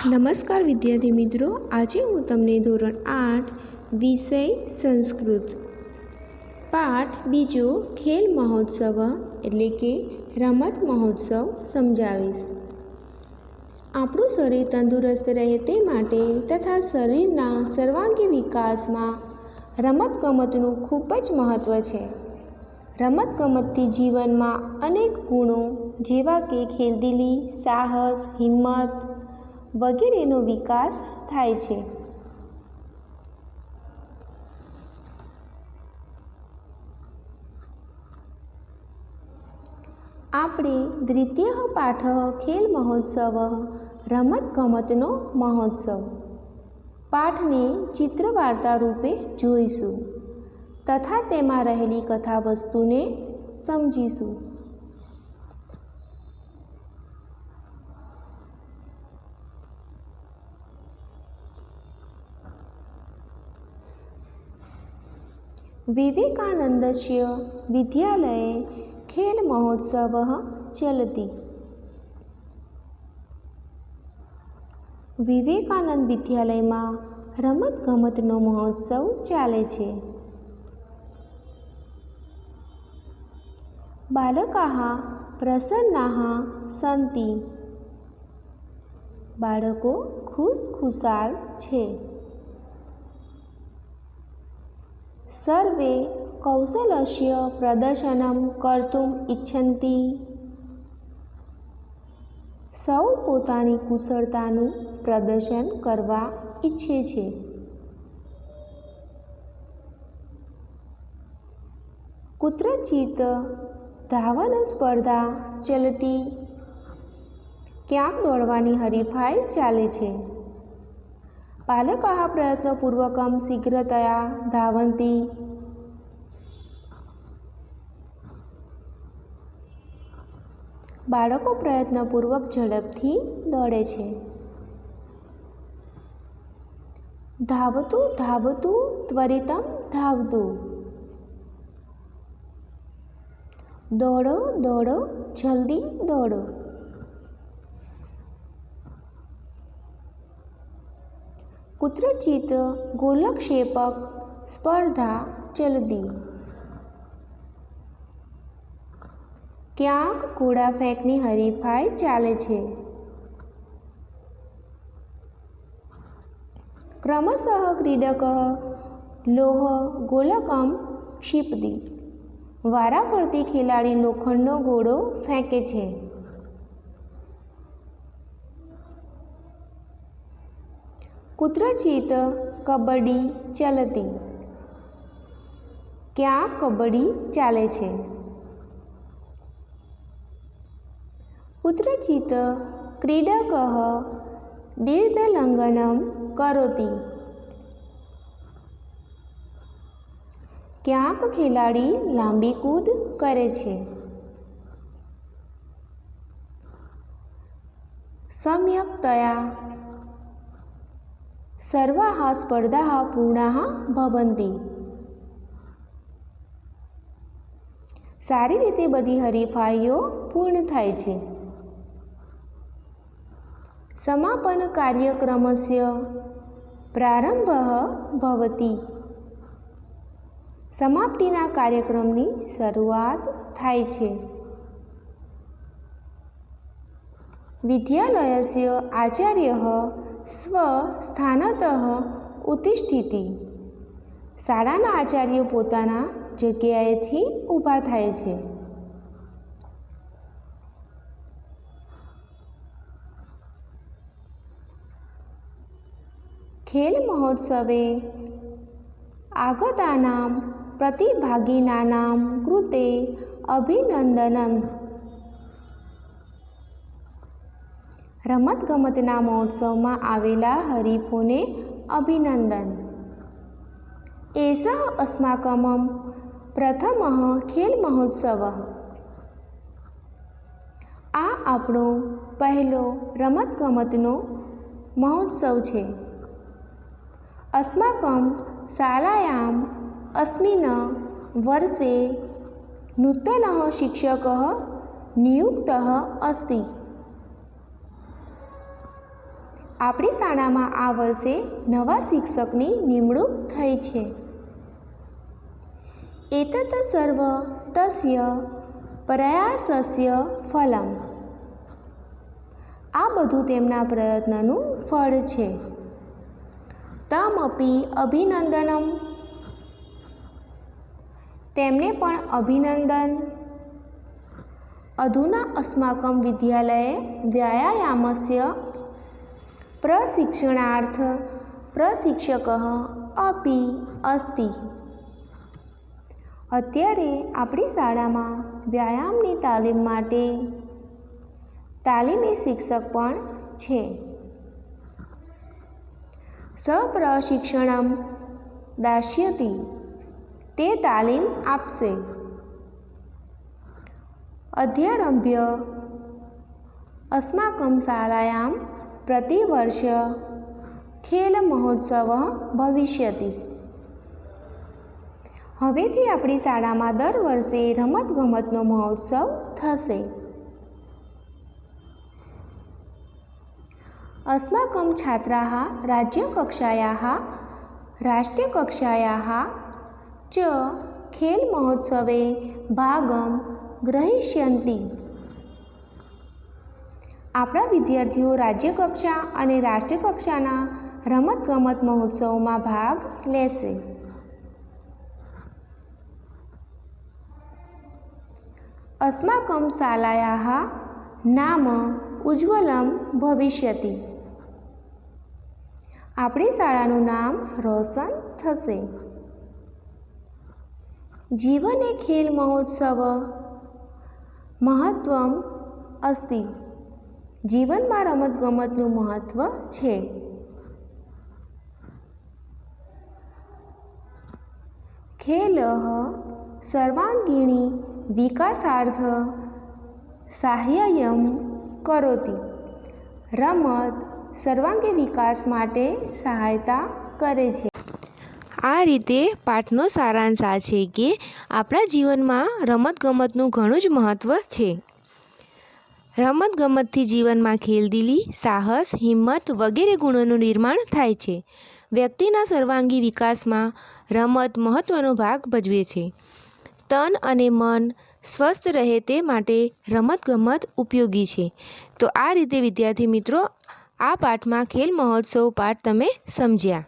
નમસ્કાર વિદ્યાર્થી મિત્રો, આજે હું તમને ધોરણ 8 વિષય સંસ્કૃત પાઠ બીજો ખેલ મહોત્સવ એટલે કે રમત મહોત્સવ સમજાવીશ। આપણું શરીર તંદુરસ્ત રહે તે માટે તથા શરીરના સર્વાંગી વિકાસમાં રમતગમતનું ખૂબ જ મહત્ત્વ છે। રમતગમતથી જીવનમાં અનેક ગુણો જેવા કે ખેલદિલી, સાહસ, હિંમત વગેરેનો વિકાસ થાય છે। આપણે દ્વિતીય પાઠ ખેલ મહોત્સવ રમતગમતનો મહોત્સવ પાઠને ચિત્રવાર્તા રૂપે જોઈશું તથા તેમાં રહેલી કથા વસ્તુને સમજીશું। विवेकानन्दस्य विद्यालये खेल महोत्सवः चलति। विवेकानंद विद्यालयમાં રમતગમતનો મહોત્સવ ચાલે છે। બાલકાः પ્રસન્નાः સन्ति। બાળકો ખુશખુશાલ છે। सर्वे कौशलस्य प्रदर्शनं कर्तुम् इच्छन्ति। સૌ પોતાની કુશળતાનું પ્રદર્શન કરવા ઈચ્છે છે। कुत्रचित् धावन स्पर्धा चलती। ક્યાંક દોડવાની હરીફાઈ ચાલે છે। बालकाः प्रयत्नपूर्वकं शीघ्रतया धावन्ति। બાળકો પ્રયત્નપૂર્વક ઝડપથી દોડે છે। ધાવતું ધાવતું ત્વરિતમ ધાવતું। દોડો દોડો જલ્દી દોડો। कुत्रचित् गोलक्षेपक स्पर्धा चलती। ક્યાંક ગોળા ફેંકની હરીફાઈ ચાલે છે। ક્રમશઃ ક્રીડકः લોહ ગોલકમ ક્ષિપતિ। વારાફરતી ખેલાડી લોખંડનો ગોળો ફેંકે છે। कुत्रचित् कबड्डी चलती। ક્યાંક કબડ્ડી ચાલે છે। कुत्रचित् क्रीडकः दीर्घलङ्घनं करोति। ક્યાંક ખેલાડી લાંબી કૂદ કરે છે। सम्यक्तया सर्वाः स्पर्धाः पूर्णाः भवन्ति। સારી રીતે બધી હરીફાઈઓ પૂર્ણ થાય છે। समापन कार्यक्रमस्य प्रारंभः भवति। समाप्तिना कार्यक्रमनी शरूआत थाय छे। विद्यालयस्य आचार्यः स्वस्थानतः उत्तिष्ठति। શાળાના આચાર્ય પોતાના જગ્યાએથી ઊભા થાય છે। खेल महोत्सवे आगतानां प्रतिभागिनानां कृते अभिनंदनम्। रमतगमतना महोत्सवમાં આવેલા હરીફોને અભિનંદન। एषः अस्माकं प्रथमः खेल महोत्सवः। आ આપણો પહેલો રમતગમતનો મહોત્સવ છે। अस्माकं शालायाम् अस्मिन् वर्षे नूतनः शिक्षकः नियुक्तः अस्ति। આપણી શાળામાં આ વર્ષે નવા શિક્ષકની નિમણૂક થઈ છે. એતત સર્વ તસ્ય પ્રયાસસ્ય ફલમ. આ બધું તેમના પ્રયત્નનું ફળ છે. તમપી અભિનંદનમ. તેમને પણ અભિનંદન. અધુના અસ્માકમ વિદ્યાલયે વ્યાયામસ્ય પ્રશિક્ષણાર્થ પ્રશિક્ષકઃ અપી અસ્તિ. અત્યારે આપણી શાળામાં વ્યાયામની તાલીમ માટે તાલીમી શિક્ષક પણ છે. સપ્રશિક્ષણમ દાસ્યતિ. તે તાલીમ આપશે. અધ્યારભ્ય અસ્માકમ શાલાયામ પ્રતિવર્ષ ખેલ મહોત્સવ ભવિષ્યતિ. હવેથી આપણી શાળામાં દર વર્ષે રમતગમતનો મહોત્સવ થશે. अस्माकं छात्राः राज्यकक्षायाः राष्ट्रीयकक्षायाः च खेलमहोत्सवे भागं ग्रहीष्यन्ति. આપણા વિદ્યાર્થીઓ રાજ્યકક્ષા અને રાષ્ટ્રીય રમતગમત મહોત્સવમાં ભાગ લેશે. अस्माकं शालायाः नाम उज्ज्वलं भविष्यति. આપણી શાળાનું નામ રોશન થશે. જીવને ખેલ મહોત્સવ મહત્વમ અસ્તિ. જીવનમાં રમતગમતનું મહત્વ છે. ખેલઃ સર્વાંગીણી વિકાસાર્થ સાહાય્યમ કરોતિ. રમત સર્વાંગી વિકાસ માટે સહાયતા કરે છે. આ રીતે પાઠનો સારાંશ આ છે કે આપણા જીવનમાં રમતગમતનું ઘણું જ મહત્ત્વ છે. રમતગમતથી જીવનમાં ખેલદિલી, સાહસ, હિંમત વગેરે ગુણોનું નિર્માણ થાય છે. વ્યક્તિના સર્વાંગી વિકાસમાં રમત મહત્ત્વનો ભાગ ભજવે છે. તન અને મન સ્વસ્થ રહે તે માટે રમતગમત ઉપયોગી છે. તો આ રીતે વિદ્યાર્થી મિત્રો આ પાઠમાં ખેલ મહોત્સવ પાઠ તમે સમજ્યા.